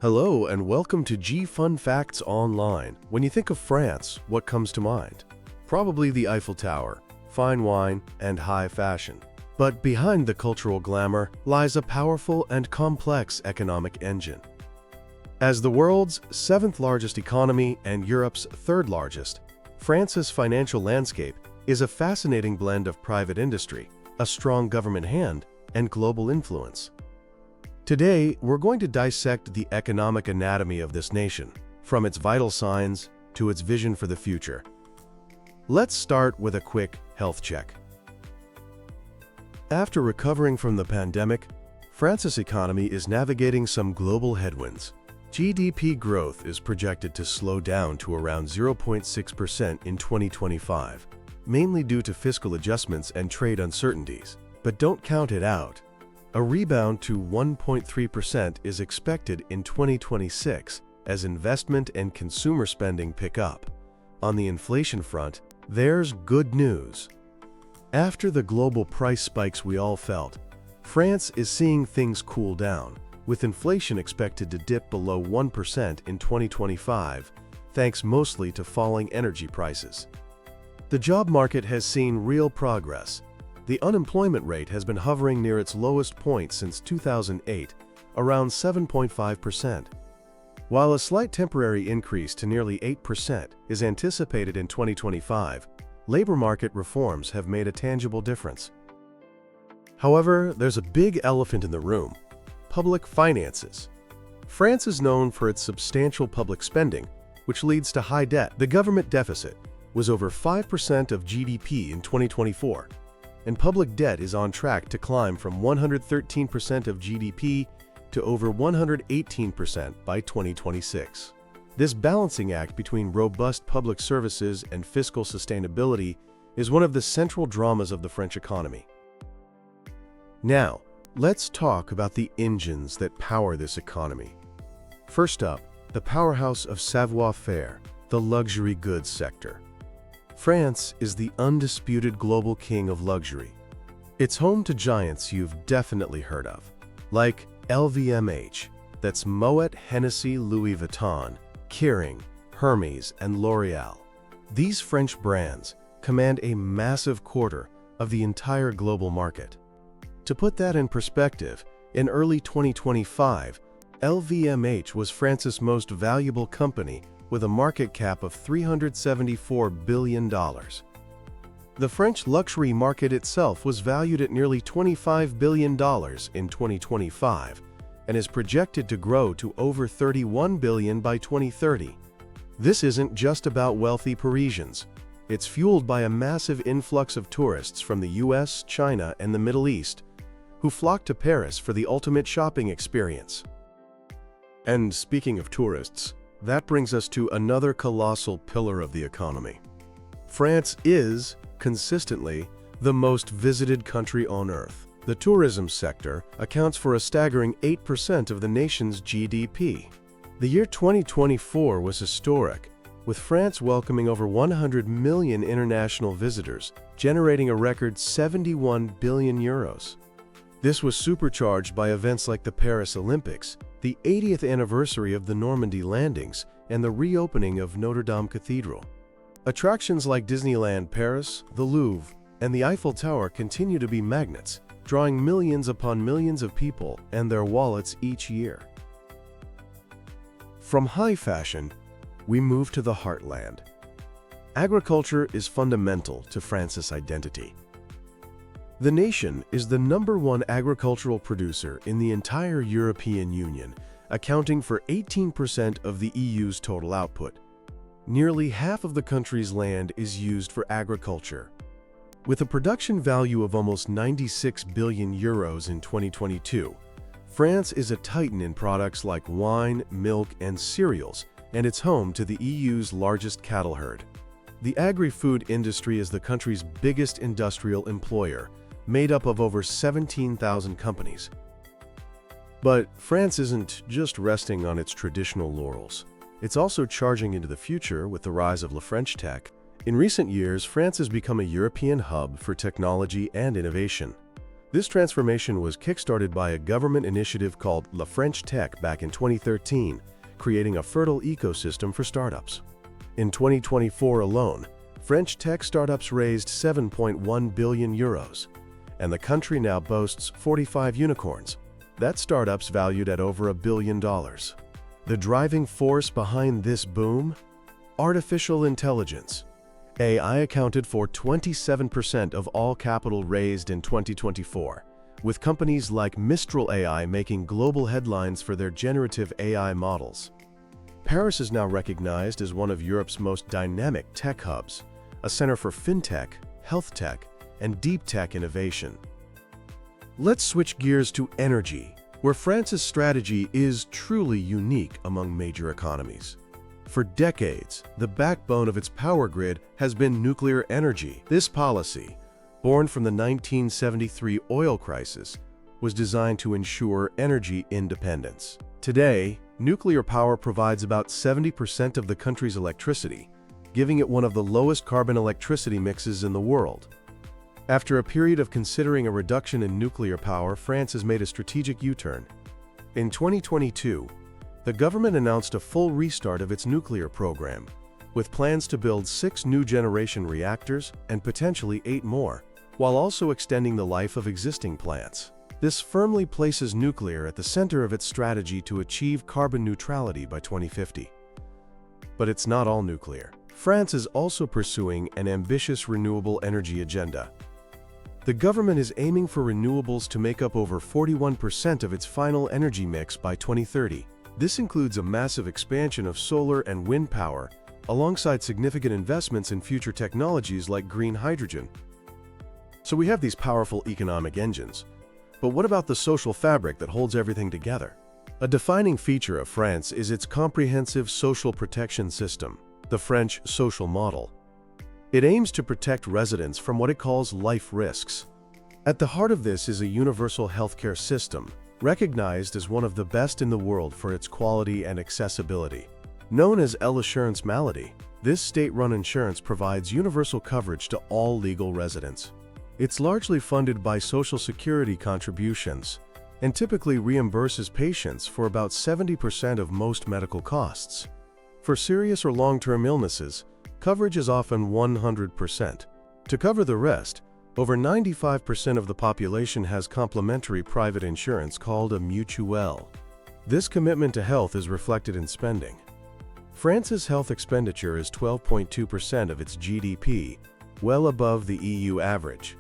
Hello and welcome to G Fun Facts Online. When you think of France, what comes to mind? Probably the Eiffel Tower, fine wine, and high fashion. But behind the cultural glamour lies a powerful and complex economic engine. As the world's seventh largest economy and Europe's third largest, France's financial landscape is a fascinating blend of private industry, a strong government hand, and global influence. Today, we're going to dissect the economic anatomy of this nation, from its vital signs to its vision for the future. Let's start with a quick health check. After recovering from the pandemic, France's economy is navigating some global headwinds. GDP growth is projected to slow down to around 0.6% in 2025, mainly due to fiscal adjustments and trade uncertainties. But don't count it out. A rebound to 1.3% is expected in 2026 as investment and consumer spending pick up. On the inflation front, there's good news. After the global price spikes we all felt, France is seeing things cool down, with inflation expected to dip below 1% in 2025, thanks mostly to falling energy prices. The job market has seen real progress. The unemployment rate has been hovering near its lowest point since 2008, around 7.5%. While a slight temporary increase to nearly 8% is anticipated in 2025, labor market reforms have made a tangible difference. However, there's a big elephant in the room: public finances. France is known for its substantial public spending, which leads to high debt. The government deficit was over 5% of GDP in 2024. And public debt is on track to climb from 113% of GDP to over 118% by 2026. This balancing act between robust public services and fiscal sustainability is one of the central dramas of the French economy. Now, let's talk about the engines that power this economy. First up, the powerhouse of savoir-faire, the luxury goods sector. France is the undisputed global king of luxury. It's home to giants you've definitely heard of, like LVMH, that's Moet, Hennessy, Louis Vuitton, Kering, Hermes, and L'Oréal. These French brands command a massive quarter of the entire global market. To put that in perspective, in early 2025, LVMH was France's most valuable company with a market cap of $374 billion. The French luxury market itself was valued at nearly $25 billion in 2025 and is projected to grow to over $31 billion by 2030. This isn't just about wealthy Parisians. It's fueled by a massive influx of tourists from the US, China, and the Middle East, who flock to Paris for the ultimate shopping experience. And speaking of tourists, that brings us to another colossal pillar of the economy. France is, consistently, the most visited country on Earth. The tourism sector accounts for a staggering 8% of the nation's GDP. The year 2024 was historic, with France welcoming over 100 million international visitors, generating a record 71 billion euros. This was supercharged by events like the Paris Olympics, the 80th anniversary of the Normandy landings, and the reopening of Notre Dame Cathedral. Attractions like Disneyland Paris, the Louvre, and the Eiffel Tower continue to be magnets, drawing millions upon millions of people and their wallets each year. From high fashion, we move to the heartland. Agriculture is fundamental to France's identity. The nation is the #1 agricultural producer in the entire European Union, accounting for 18% of the EU's total output. Nearly half of the country's land is used for agriculture. With a production value of almost 96 billion euros in 2022, France is a titan in products like wine, milk, and cereals, and it's home to the EU's largest cattle herd. The agri-food industry is the country's biggest industrial employer, made up of over 17,000 companies. But France isn't just resting on its traditional laurels. It's also charging into the future with the rise of French tech. In recent years, France has become a European hub for technology and innovation. This transformation was kickstarted by a government initiative called La French Tech back in 2013, creating a fertile ecosystem for startups. In 2024 alone, French tech startups raised 7.1 billion euros, and the country now boasts 45 unicorns. That's startups valued at over $1 billion. The driving force behind this boom? Artificial intelligence. AI accounted for 27% of all capital raised in 2024, with companies like Mistral AI making global headlines for their generative AI models. Paris is now recognized as one of Europe's most dynamic tech hubs, a center for fintech, health tech, and deep tech innovation. Let's switch gears to energy, where France's strategy is truly unique among major economies. For decades, the backbone of its power grid has been nuclear energy. This policy, born from the 1973 oil crisis, was designed to ensure energy independence. Today, nuclear power provides about 70% of the country's electricity, giving it one of the lowest carbon electricity mixes in the world. After a period of considering a reduction in nuclear power, France has made a strategic U-turn. In 2022, the government announced a full restart of its nuclear program, with plans to build 6 new-generation reactors and potentially 8 more, while also extending the life of existing plants. This firmly places nuclear at the center of its strategy to achieve carbon neutrality by 2050. But it's not all nuclear. France is also pursuing an ambitious renewable energy agenda. The government is aiming for renewables to make up over 41% of its final energy mix by 2030. This includes a massive expansion of solar and wind power, alongside significant investments in future technologies like green hydrogen. So we have these powerful economic engines. But what about the social fabric that holds everything together? A defining feature of France is its comprehensive social protection system, the French social model. It aims to protect residents from what it calls life risks. At the heart of this is a universal healthcare system, recognized as one of the best in the world for its quality and accessibility. Known as L'Assurance Maladie, this state-run insurance provides universal coverage to all legal residents. It's largely funded by Social Security contributions and typically reimburses patients for about 70% of most medical costs. For serious or long-term illnesses, coverage is often 100%. To cover the rest, over 95% of the population has complementary private insurance called a mutuelle. This commitment to health is reflected in spending. France's health expenditure is 12.2% of its GDP, well above the EU average.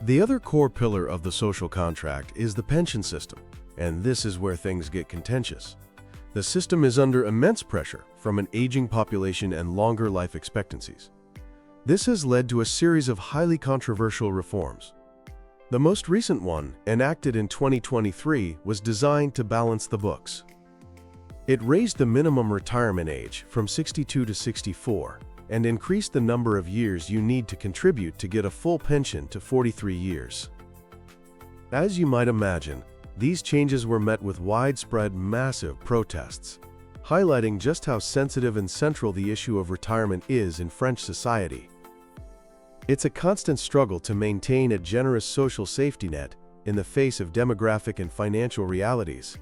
The other core pillar of the social contract is the pension system, and this is where things get contentious. The system is under immense pressure from an aging population and longer life expectancies. This has led to a series of highly controversial reforms. The most recent one, enacted in 2023, was designed to balance the books. It raised the minimum retirement age from 62 to 64 and increased the number of years you need to contribute to get a full pension to 43 years. As you might imagine, these changes were met with widespread, massive protests, highlighting just how sensitive and central the issue of retirement is in French society. It's a constant struggle to maintain a generous social safety net in the face of demographic and financial realities.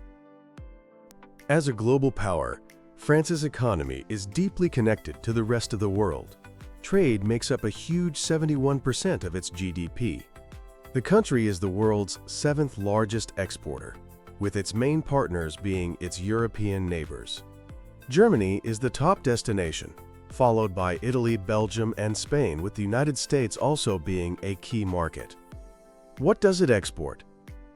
As a global power, France's economy is deeply connected to the rest of the world. Trade makes up a huge 71% of its GDP. The country is the world's 7th largest exporter, with its main partners being its European neighbors. Germany is the top destination, followed by Italy, Belgium, and Spain, with the United States also being a key market. What does it export?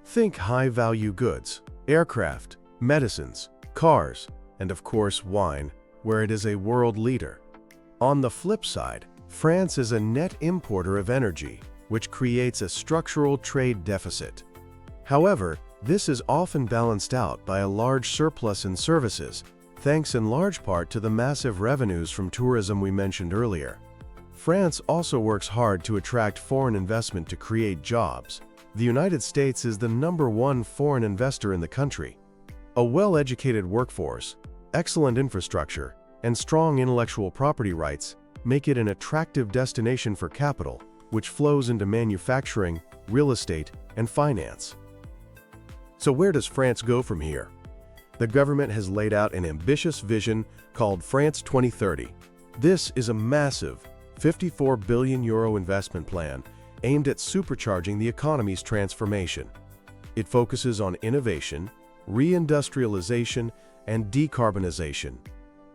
Think high-value goods, aircraft, medicines, cars, and of course wine, where it is a world leader. On the flip side, France is a net importer of energy, which creates a structural trade deficit. However, this is often balanced out by a large surplus in services, thanks in large part to the massive revenues from tourism we mentioned earlier. France also works hard to attract foreign investment to create jobs. The United States is the #1 foreign investor in the country. A well-educated workforce, excellent infrastructure, and strong intellectual property rights make it an attractive destination for capital, which flows into manufacturing, real estate, and finance. So where does France go from here? The government has laid out an ambitious vision called France 2030. This is a massive €54 billion investment plan aimed at supercharging the economy's transformation. It focuses on innovation, reindustrialization, and decarbonization.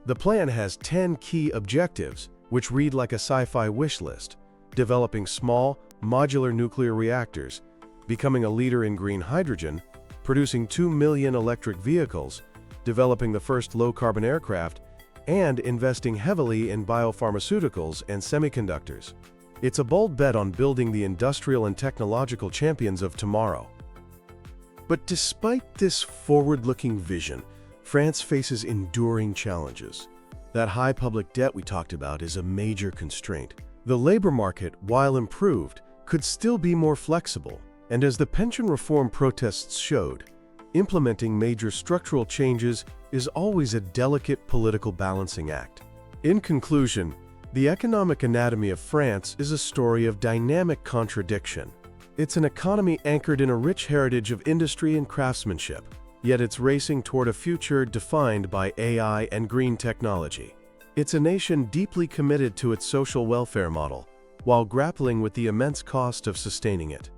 The plan has 10 key objectives, which read like a sci-fi wish list: developing small, modular nuclear reactors, becoming a leader in green hydrogen, producing 2 million electric vehicles, developing the first low-carbon aircraft, and investing heavily in biopharmaceuticals and semiconductors. It's a bold bet on building the industrial and technological champions of tomorrow. But despite this forward-looking vision, France faces enduring challenges. That high public debt we talked about is a major constraint. The labor market, while improved, could still be more flexible, and as the pension reform protests showed, implementing major structural changes is always a delicate political balancing act. In conclusion, the economic anatomy of France is a story of dynamic contradiction. It's an economy anchored in a rich heritage of industry and craftsmanship, yet it's racing toward a future defined by AI and green technology. It's a nation deeply committed to its social welfare model, while grappling with the immense cost of sustaining it.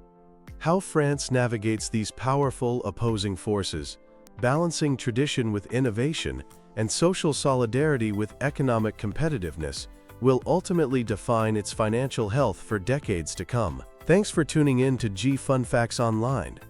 How France navigates these powerful opposing forces, balancing tradition with innovation and social solidarity with economic competitiveness, will ultimately define its financial health for decades to come. Thanks for tuning in to G Fun Facts Online.